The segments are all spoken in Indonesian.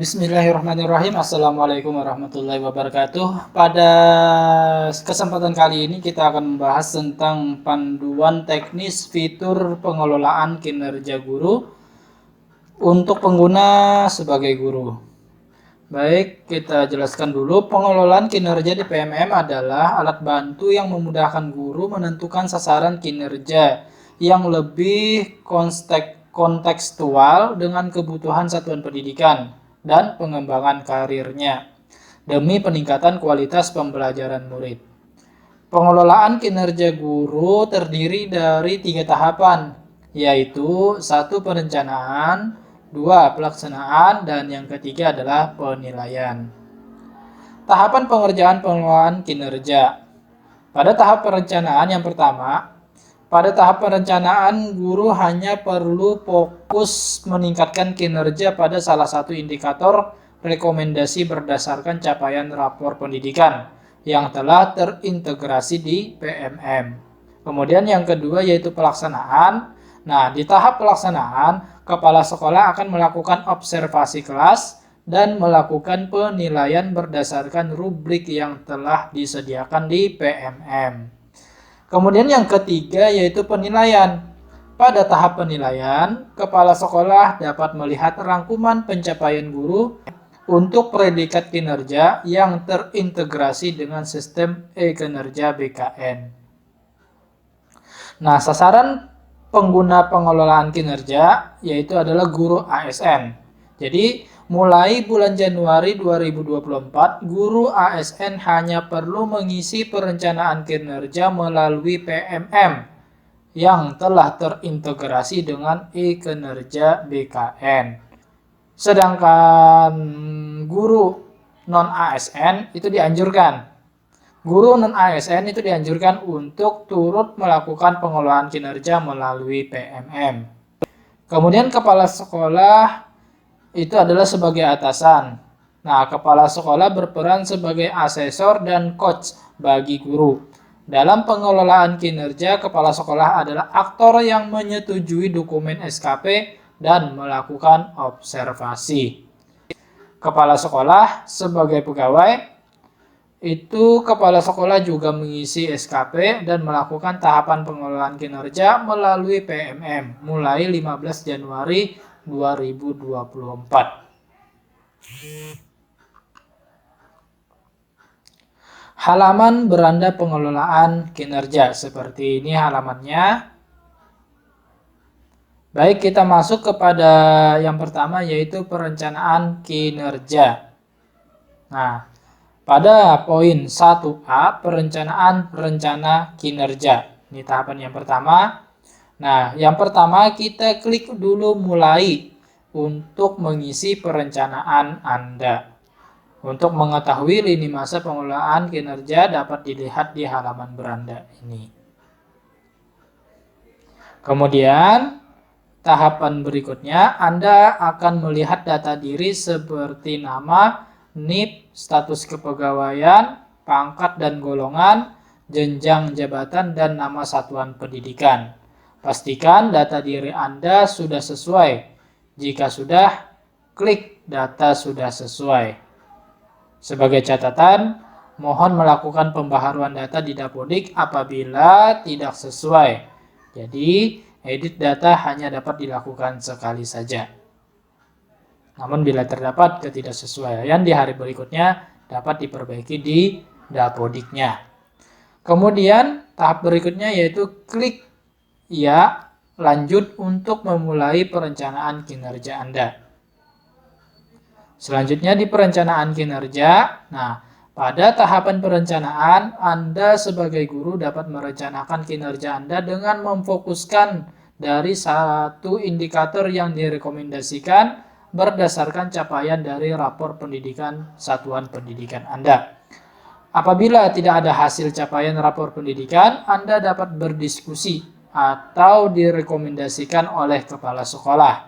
Bismillahirrahmanirrahim. Assalamualaikum warahmatullahi wabarakatuh. Pada kesempatan kali ini kita akan membahas tentang panduan teknis fitur pengelolaan kinerja guru untuk pengguna sebagai guru. Baik, kita jelaskan dulu. Pengelolaan kinerja di PMM adalah alat bantu yang memudahkan guru menentukan sasaran kinerja yang lebih kontekstual dengan kebutuhan satuan pendidikan dan pengembangan karirnya demi peningkatan kualitas pembelajaran murid. Pengelolaan kinerja guru terdiri dari 3 tahapan, yaitu 1. Perencanaan, 2. Pelaksanaan, dan yang ketiga adalah penilaian. Tahapan pengerjaan pengelolaan kinerja. Pada tahap perencanaan yang pertama, pada tahap perencanaan, guru hanya perlu fokus meningkatkan kinerja pada salah satu indikator rekomendasi berdasarkan capaian rapor pendidikan yang telah terintegrasi di PMM. Kemudian yang kedua yaitu pelaksanaan. Nah, di tahap pelaksanaan, kepala sekolah akan melakukan observasi kelas dan melakukan penilaian berdasarkan rubrik yang telah disediakan di PMM. Kemudian yang ketiga yaitu penilaian. Pada tahap penilaian, kepala sekolah dapat melihat rangkuman pencapaian guru untuk predikat kinerja yang terintegrasi dengan sistem e-kinerja BKN. Nah, sasaran pengguna pengelolaan kinerja yaitu adalah guru ASN. Jadi, mulai bulan Januari 2024, guru ASN hanya perlu mengisi perencanaan kinerja melalui PMM yang telah terintegrasi dengan e-kinerja BKN. Sedangkan guru non-ASN itu dianjurkan. Guru non-ASN itu dianjurkan untuk turut melakukan pengelolaan kinerja melalui PMM. Kemudian kepala sekolah itu adalah sebagai atasan. Nah, kepala sekolah berperan sebagai asesor dan coach bagi guru. Dalam pengelolaan kinerja, kepala sekolah adalah aktor yang menyetujui dokumen SKP dan melakukan observasi. Kepala sekolah sebagai pegawai, itu kepala sekolah juga mengisi SKP dan melakukan tahapan pengelolaan kinerja melalui PMM mulai 15 Januari 2024. Halaman beranda pengelolaan kinerja. Seperti ini halamannya. Baik, kita masuk kepada yang pertama yaitu perencanaan kinerja. Nah, pada poin 1A, perencanaan rencana kinerja. Ini tahapan yang pertama. Nah, yang pertama kita klik dulu mulai untuk mengisi perencanaan Anda. Untuk mengetahui lini masa pengelolaan kinerja dapat dilihat di halaman beranda ini. Kemudian, tahapan berikutnya, Anda akan melihat data diri seperti nama, NIP, status kepegawaian, pangkat dan golongan, jenjang jabatan, dan nama satuan pendidikan. Pastikan data diri Anda sudah sesuai. Jika sudah, klik data sudah sesuai. Sebagai catatan, mohon melakukan pembaharuan data di Dapodik apabila tidak sesuai. Jadi, edit data hanya dapat dilakukan sekali saja. Namun bila terdapat ketidaksesuaian di hari berikutnya, dapat diperbaiki di Dapodiknya. Kemudian, tahap berikutnya yaitu klik ya, lanjut untuk memulai perencanaan kinerja Anda. Selanjutnya di perencanaan kinerja, nah pada tahapan perencanaan, Anda sebagai guru dapat merencanakan kinerja Anda dengan memfokuskan dari satu indikator yang direkomendasikan berdasarkan capaian dari rapor pendidikan satuan pendidikan Anda. Apabila tidak ada hasil capaian rapor pendidikan, Anda dapat berdiskusi atau direkomendasikan oleh kepala sekolah.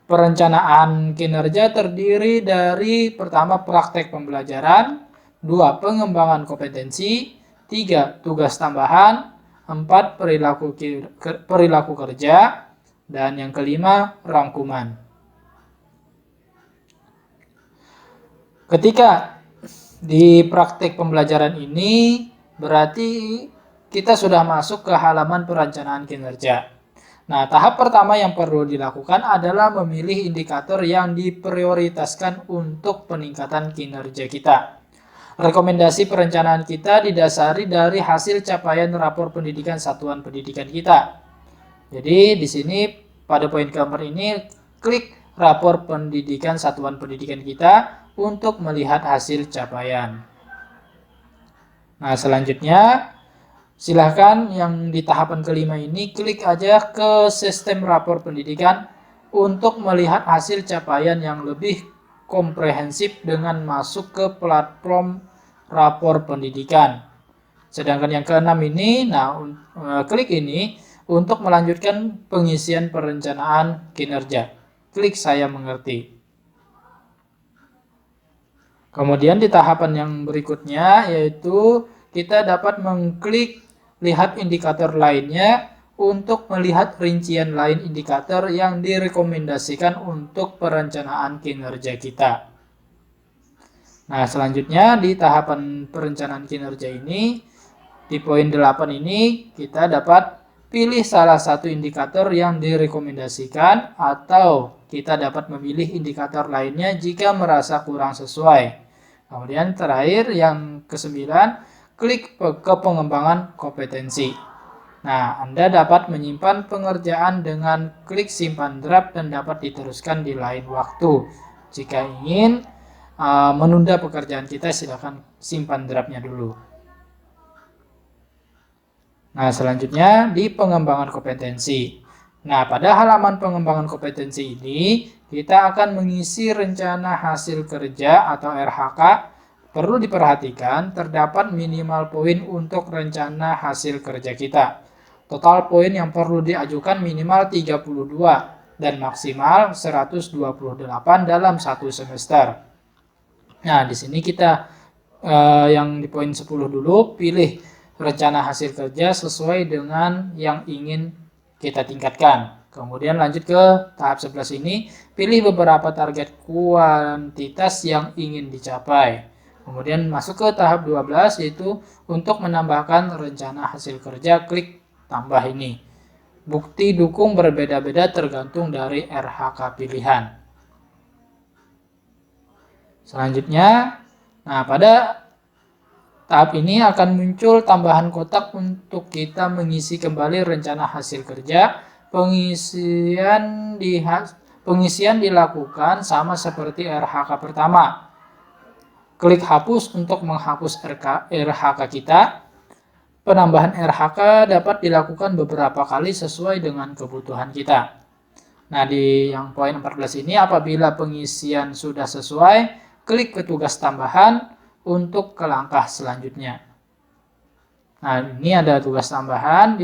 Perencanaan kinerja terdiri dari pertama praktek pembelajaran, 2 pengembangan kompetensi, 3 tugas tambahan, 4 perilaku kerja, dan yang kelima rangkuman. Ketika di praktik pembelajaran ini, berarti kita sudah masuk ke halaman perencanaan kinerja. Nah, tahap pertama yang perlu dilakukan adalah memilih indikator yang diprioritaskan untuk peningkatan kinerja kita. Rekomendasi perencanaan kita didasari dari hasil capaian rapor pendidikan satuan pendidikan kita. Jadi di sini pada poin keempat ini klik rapor pendidikan satuan pendidikan kita untuk melihat hasil capaian. Nah, selanjutnya silahkan yang di tahapan kelima ini klik aja ke sistem rapor pendidikan untuk melihat hasil capaian yang lebih komprehensif dengan masuk ke platform rapor pendidikan. Sedangkan yang keenam ini, klik ini untuk melanjutkan pengisian perencanaan kinerja. Klik saya mengerti. Kemudian di tahapan yang berikutnya yaitu kita dapat mengklik lihat indikator lainnya untuk melihat rincian lain indikator yang direkomendasikan untuk perencanaan kinerja kita. Nah, selanjutnya di tahapan perencanaan kinerja ini, di poin 8 ini kita dapat pilih salah satu indikator yang direkomendasikan atau kita dapat memilih indikator lainnya jika merasa kurang sesuai. Kemudian terakhir yang ke-9, klik ke pengembangan kompetensi. Nah, Anda dapat menyimpan pengerjaan dengan klik simpan draft dan dapat diteruskan di lain waktu. Jika ingin menunda pekerjaan kita, silakan simpan draftnya dulu. Nah, selanjutnya di pengembangan kompetensi. Nah, pada halaman pengembangan kompetensi ini, kita akan mengisi rencana hasil kerja atau RHK. Perlu diperhatikan, terdapat minimal poin untuk rencana hasil kerja kita. Total poin yang perlu diajukan minimal 32 dan maksimal 128 dalam satu semester. Nah, di sini kita yang di poin 10 dulu, pilih rencana hasil kerja sesuai dengan yang ingin kita tingkatkan. Kemudian lanjut ke tahap 11 ini, pilih beberapa target kuantitas yang ingin dicapai. Kemudian masuk ke tahap 12 yaitu untuk menambahkan rencana hasil kerja, klik tambah ini. Bukti dukung berbeda-beda tergantung dari RHK pilihan. Selanjutnya, pada tahap ini akan muncul tambahan kotak untuk kita mengisi kembali rencana hasil kerja. Pengisian dilakukan sama seperti RHK pertama. Klik hapus untuk menghapus RHK kita. Penambahan RHK dapat dilakukan beberapa kali sesuai dengan kebutuhan kita. Nah, di yang poin 14 ini, apabila pengisian sudah sesuai, klik ke tugas tambahan untuk ke langkah selanjutnya. Nah, ini ada tugas tambahan.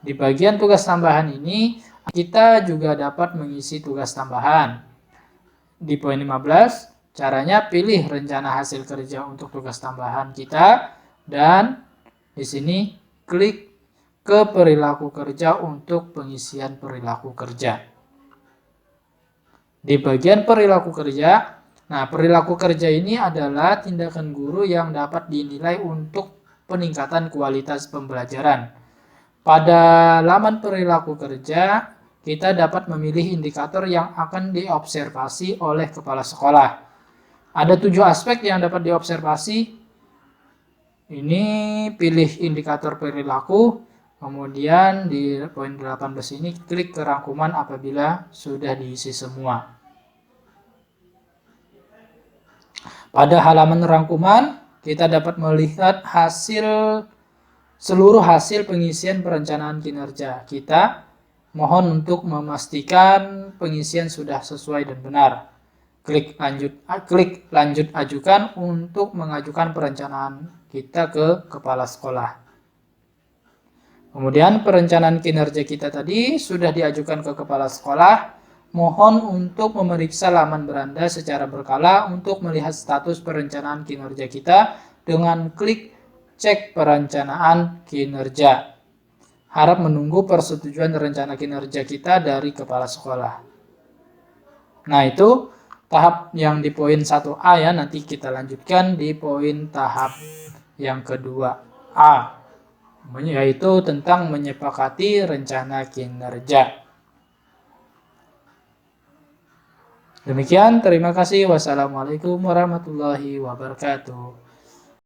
Di bagian tugas tambahan ini, kita juga dapat mengisi tugas tambahan. Di poin 15, caranya pilih rencana hasil kerja untuk tugas tambahan kita. Dan di sini klik ke perilaku kerja untuk pengisian perilaku kerja. Di bagian perilaku kerja, perilaku kerja ini adalah tindakan guru yang dapat dinilai untuk peningkatan kualitas pembelajaran. Pada laman perilaku kerja, kita dapat memilih indikator yang akan diobservasi oleh kepala sekolah. Ada 7 aspek yang dapat diobservasi. Ini pilih indikator perilaku, kemudian di poin 18 ini klik ke rangkuman apabila sudah diisi semua. Pada halaman rangkuman, kita dapat melihat seluruh hasil pengisian perencanaan kinerja kita. Mohon untuk memastikan pengisian sudah sesuai dan benar. Klik lanjut ajukan untuk mengajukan perencanaan kita ke kepala sekolah. Kemudian perencanaan kinerja kita tadi sudah diajukan ke kepala sekolah. Mohon untuk memeriksa laman beranda secara berkala untuk melihat status perencanaan kinerja kita dengan klik cek perencanaan kinerja. Harap menunggu persetujuan rencana kinerja kita dari kepala sekolah. Nah, itu tahap yang di poin 1A ya, nanti kita lanjutkan di poin tahap yang kedua A, yaitu tentang menyepakati rencana kinerja. Demikian, terima kasih. Wassalamualaikum warahmatullahi wabarakatuh.